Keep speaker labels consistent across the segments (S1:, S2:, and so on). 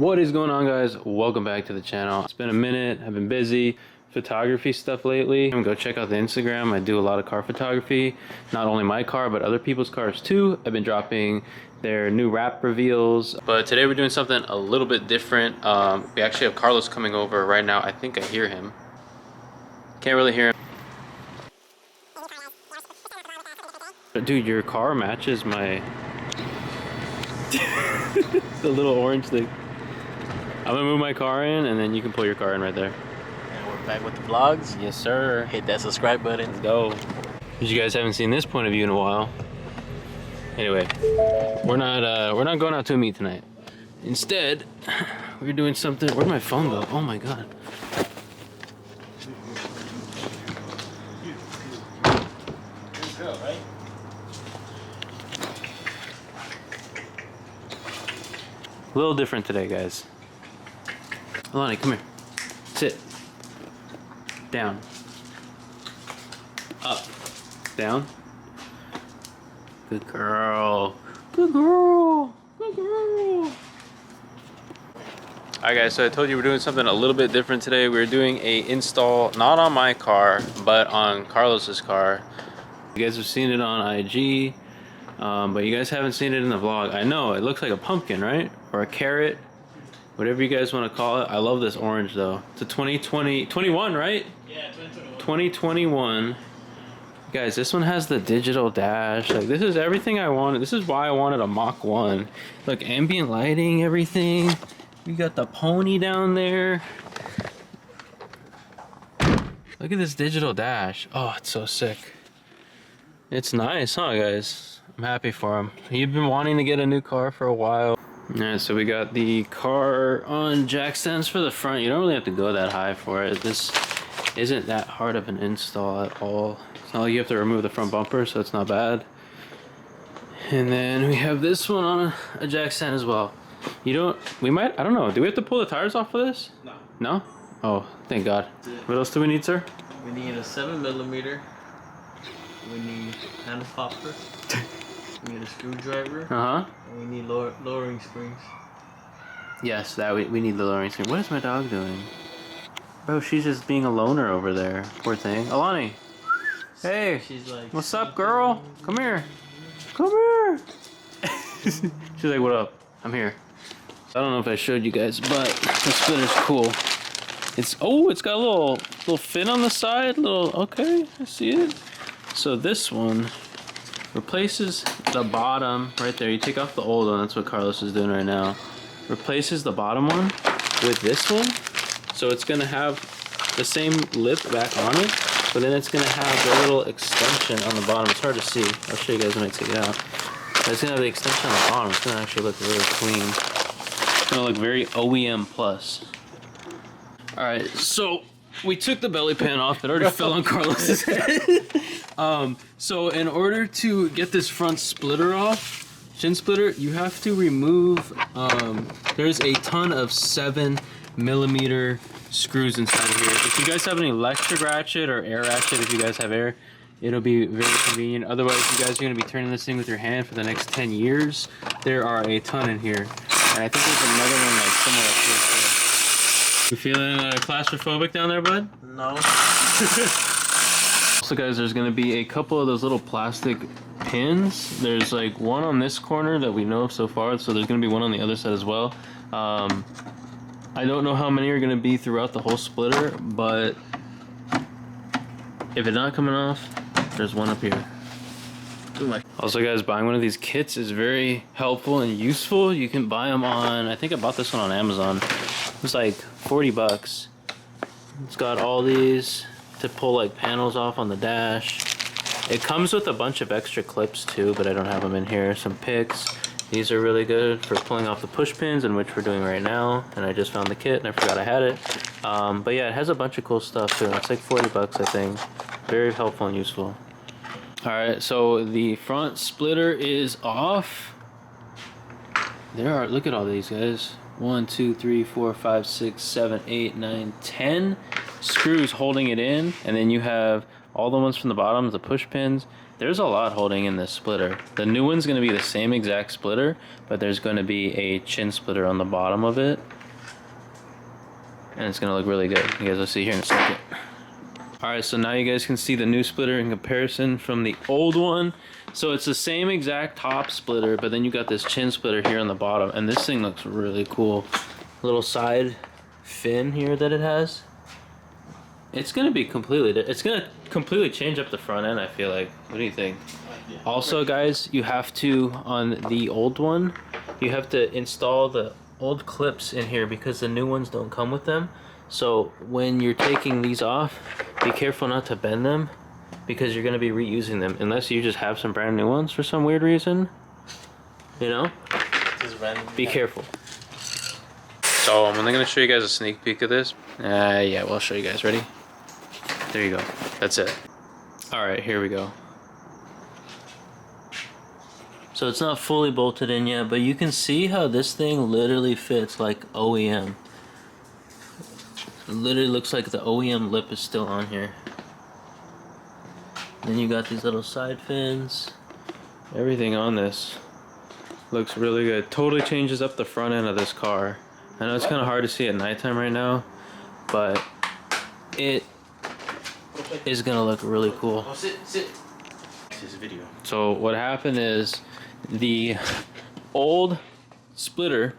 S1: What is going on, guys? Welcome back to the channel. It's been a minute. I've been busy photography stuff lately. Go check out the Instagram. I do a lot of car photography, not only my car but other people's cars too. I've been dropping their new wrap reveals, but today we're doing something a little bit different. We actually have Carlos coming over right now. I think I hear him. Can't really hear him. Dude, your car matches my the little orange thing. I'm gonna move my car in and then you can pull your car in right there.
S2: And we're back with the vlogs.
S1: Yes, sir.
S2: Hit that subscribe button.
S1: Let's go. Because you guys haven't seen this point of view in a while. Anyway, we're not going out to a meet tonight. Instead, we're doing something. Where'd my phone go? Oh my god. A little different today, guys. Alani, come here. Sit. Down. Up. Down. Good girl. Good girl. Good girl. Alright, guys, so I told you we're doing something a little bit different today. We're doing a install, not on my car, but on Carlos's car. You guys have seen it on IG. But you guys haven't seen it in the vlog. I know, it looks like a pumpkin, right? Or a carrot. Whatever you guys want to call it. I love this orange though. It's a 2021, right?
S2: Yeah, 2021.
S1: 2021. Guys, this one has the digital dash. Like, this is everything I wanted. This is why I wanted a Mach 1. Look, ambient lighting, everything. We got the pony down there. Look at this digital dash. Oh, it's so sick. It's nice, huh, guys? I'm happy for him. He'd been wanting to get a new car for a while. Alright, so we got the car on jack stands for the front. You don't really have to go that high for it. This isn't that hard of an install at all. It's not like you have to remove the front bumper, so it's not bad. And then we have this one on a jack stand as well. I don't know, do we have to pull the tires off of this?
S2: No.
S1: No? Oh, thank God. Yeah. What else do we need, sir?
S2: We need a 7mm. We need a hand popper. We need a screwdriver. And we need lowering springs.
S1: Yes, we need the lowering spring. What is my dog doing? Bro, she's just being a loner over there. Poor thing. Alani! Hey! She's like, what's up, girl? Come here. Come here! She's like, what up? I'm here. I don't know if I showed you guys, but the splitter's cool. It's got a little fin on the side. Okay, I see it. So this one replaces the bottom right there. You take off the old one. That's what Carlos is doing right now. Replaces the bottom one with this one. So it's going to have the same lip back on it, but then it's going to have the little extension on the bottom. It's hard to see. I'll show you guys when I take it out. But it's going to have the extension on the bottom. It's going to actually look really clean. It's going to look very OEM plus. Alright, so we took the belly pan off. It already fell on Carlos's head. So in order to get this front splitter off, shin splitter, you have to remove, there's a ton of 7mm screws inside of here. If you guys have an electric ratchet or air ratchet, if you guys have air, it'll be very convenient. Otherwise, you guys are going to be turning this thing with your hand for the next 10 years. There are a ton in here. And I think there's another one like somewhere up here. You feeling claustrophobic down there, bud?
S2: No.
S1: So guys, there's going to be a couple of those little plastic pins. There's like one on this corner that we know of so far, so there's going to be one on the other side as well. I don't know how many are going to be throughout the whole splitter, but if it's not coming off, there's one up here. Also, guys, buying one of these kits is very helpful and useful. You can buy them on, I think I bought this one on Amazon. It was like 40 bucks. It's got all these to pull like panels off on the dash. It comes with a bunch of extra clips too, but I don't have them in here. Some picks. These are really good for pulling off the push pins, in which we're doing right now. And I just found the kit and I forgot I had it. But yeah, it has a bunch of cool stuff too. It's like 40 bucks, I think. Very helpful and useful. Alright, so the front splitter is off. Look at all these, guys. 1, 2, 3, 4, 5, 6, 7, 8, 9, 10 screws holding it in, and then you have all the ones from the bottom, the push pins, there's a lot holding in this splitter. The new one's going to be the same exact splitter, but there's going to be a chin splitter on the bottom of it. And it's going to look really good. You guys will see here in a second. Alright, so now you guys can see the new splitter in comparison from the old one. So it's the same exact top splitter, but then you got this chin splitter here on the bottom. And this thing looks really cool. Little side fin here that it has. It's gonna be it's gonna completely change up the front end, I feel like. What do you think? Also, guys, you have to, on the old one, you have to install the old clips in here because the new ones don't come with them. So when you're taking these off, be careful not to bend them because you're gonna be reusing them unless you just have some brand new ones for some weird reason. You know? Be careful. So I'm only gonna show you guys a sneak peek of this. Yeah, we'll show you guys. Ready? There you go. That's it. Alright, here we go. So it's not fully bolted in yet, but you can see how this thing literally fits like OEM. It literally looks like the OEM lip is still on here. Then you got these little side fins. Everything on this looks really good. Totally changes up the front end of this car. I know it's kind of hard to see at nighttime right now, but it is gonna look really cool.
S2: Sit. This video.
S1: So what happened is the old splitter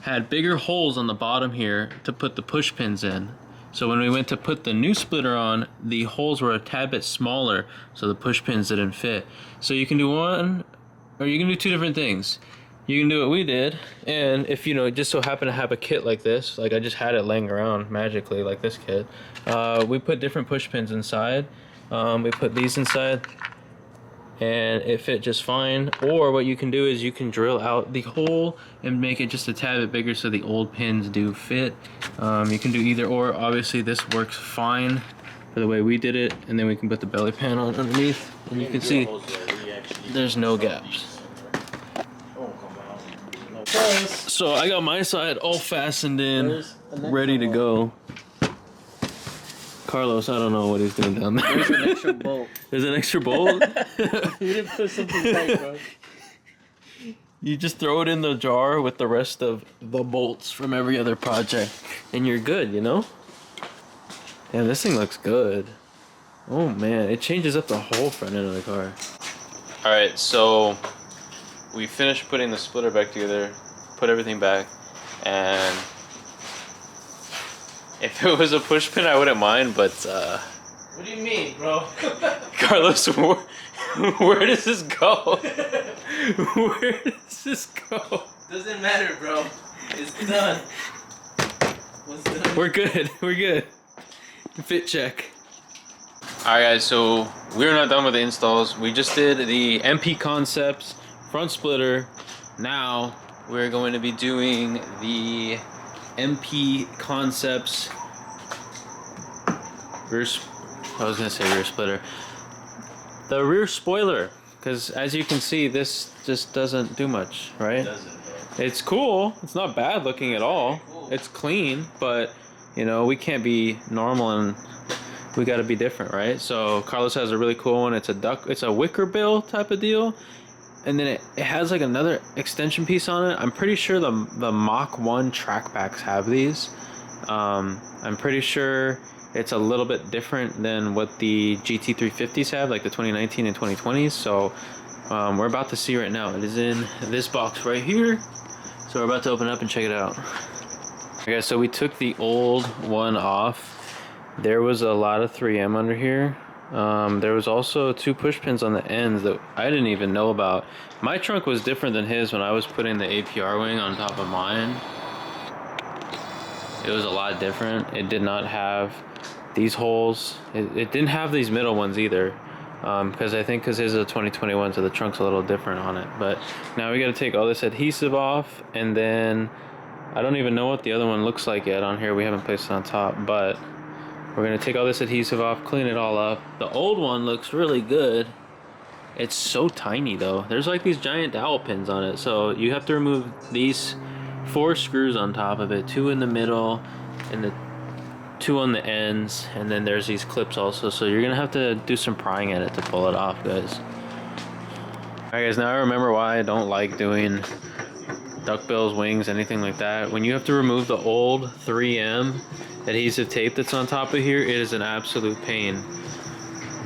S1: had bigger holes on the bottom here to put the push pins in. So when we went to put the new splitter on, the holes were a tad bit smaller, so the push pins didn't fit. So you can do one, or you can do two different things. You can do what we did, and if you know, just so happen to have a kit like this, like I just had it laying around magically like this kit, we put different push pins inside. We put these inside and it fit just fine. Or what you can do is you can drill out the hole and make it just a tad bit bigger so the old pins do fit. You can do either or. Obviously this works fine for the way we did it, and then we can put the belly pan on underneath and you can see there's no gaps. So I got my side all fastened in, ready to go. Carlos, I don't know what he's doing down there.
S2: There's an extra bolt.
S1: There's an extra bolt?
S2: You didn't put something tight, bro.
S1: You just throw it in the jar with the rest of the bolts from every other project, and you're good, you know? Yeah, this thing looks good. Oh man, it changes up the whole front end of the car. Alright, so we finished putting the splitter back together, put everything back, and if it was a push pin I wouldn't mind, but
S2: what do you mean, bro?
S1: Carlos, where does this go? Where does this go?
S2: Doesn't matter, bro. It's done. What's done?
S1: We're good. Fit check. Alright guys, so we're not done with the installs. We just did the MP Concepts front splitter. Now we're going to be doing the MP Concepts rear splitter. The rear spoiler, because as you can see, this just doesn't do much, right?
S2: It doesn't, bro.
S1: It's cool. It's not bad looking at all.
S2: Cool.
S1: It's clean, but you know, we can't be normal and we got to be different, right? So Carlos has a really cool one. It's a Wickerbill type of deal, and then it has like another extension piece on it. I'm pretty sure the Mach 1 track packs have these. I'm pretty sure it's a little bit different than what the GT350s have, like the 2019 and 2020s. So we're about to see right now. It is in this box right here. So we're about to open it up and check it out. Okay, so we took the old one off. There was a lot of 3M under here. There was also 2 push pins on the ends that I didn't even know about. My trunk was different than his when I was putting the APR wing on top of mine. It was a lot different. It did not have these holes. It didn't have these middle ones either. Because I think his is a 2021, so the trunk's a little different on it. But now we got to take all this adhesive off, and then I don't even know what the other one looks like yet on here. We haven't placed it on top, but we're going to take all this adhesive off, clean it all up. The old one looks really good. It's so tiny though. There's like these giant dowel pins on it, so you have to remove these 4 screws on top of it, 2 in the middle and the 2 on the ends, and then there's these clips also, so you're gonna have to do some prying at it to pull it off, guys. Alright guys, now I remember why I don't like doing duckbills, wings, anything like that. When you have to remove the old 3M adhesive tape that's on top of here, it is an absolute pain.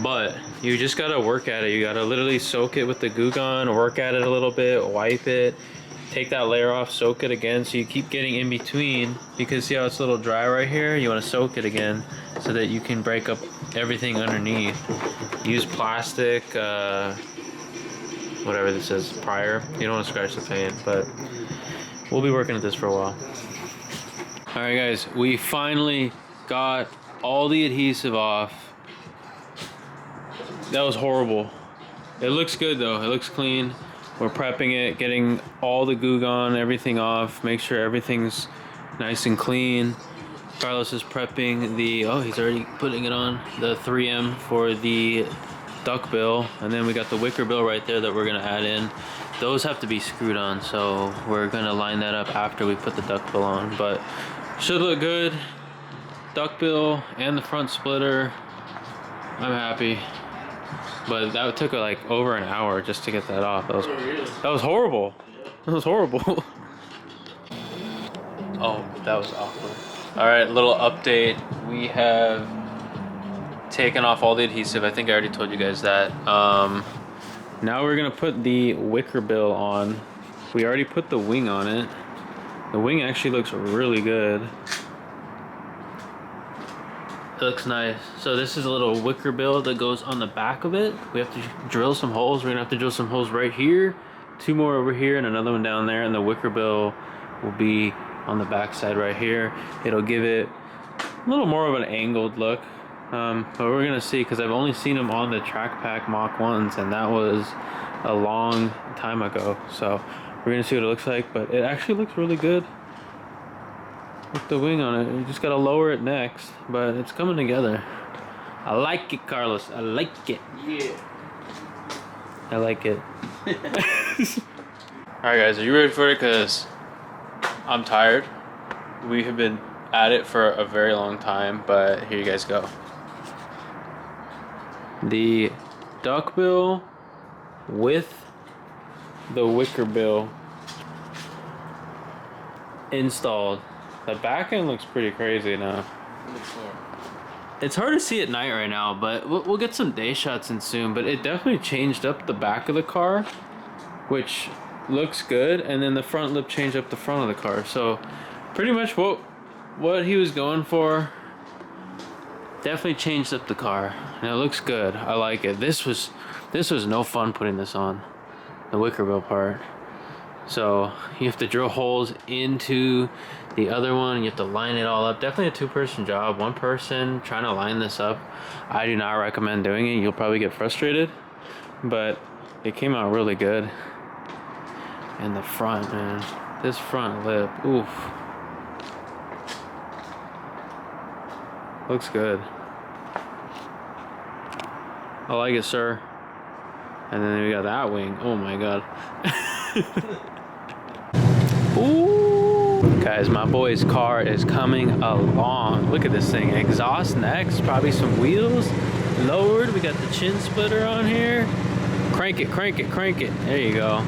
S1: But you just gotta work at it. You gotta literally soak it with the Goo Gone, work at it a little bit, wipe it, take that layer off, soak it again, so you keep getting in between. You can see how it's a little dry right here. You want to soak it again so that you can break up everything underneath. Use plastic, whatever this is, prior. You don't want to scratch the paint, but we'll be working at this for a while. Alright guys, we finally got all the adhesive off. That was horrible. It looks good though, it looks clean. We're prepping it, getting all the Goo Gone, everything off, make sure everything's nice and clean. Carlos is prepping the, oh, he's already putting it on, the 3M for the duckbill. And then we got the Wickerbill right there that we're gonna add in. Those have to be screwed on, so we're gonna line that up after we put the duckbill on. But should look good. Duckbill and the front splitter, I'm happy. But that took like over an hour just to get that off. That was horrible. That was horrible. Oh, that was awkward. All right, little update. We have taken off all the adhesive. I think I already told you guys that. Now we're gonna put the Wickerbill on. We already put the wing on it. The wing actually looks really good. It looks nice. So this is a little Wickerbill that goes on the back of it. We have to drill some holes. We're gonna have to drill some holes right here, 2 more over here, and another one down there. And the Wickerbill will be on the back side right here. It'll give it a little more of an angled look. But we're gonna see, because I've only seen them on the Track Pack Mach 1s, and that was a long time ago. So we're gonna see what it looks like, but it actually looks really good. With the wing on it, you just gotta lower it next, but it's coming together. I like it, Carlos. I like it.
S2: Yeah.
S1: I like it. Alright guys, are you ready for it? Because I'm tired. We have been at it for a very long time, but here you guys go. The duckbill with the Wickerbill installed. The back end looks pretty crazy now. It's hard to see at night right now, but we'll get some day shots in soon. But it definitely changed up the back of the car, which looks good. And then the front lip changed up the front of the car. So pretty much what he was going for definitely changed up the car. And it looks good. I like it. This was no fun putting this on, the Wickerbill part. So you have to drill holes into the other one. You have to line it all up. Definitely a 2-person job. 1 person trying to line this up, I do not recommend doing it. You'll probably get frustrated, but it came out really good. And the front, man, this front lip, oof, looks good. I like it, sir. And then we got that wing. Oh my god. Ooh, guys, my boy's car is coming along. Look at this thing. Exhaust next, probably some wheels lowered. We got the chin splitter on here. Crank it, crank it, crank it. There you go.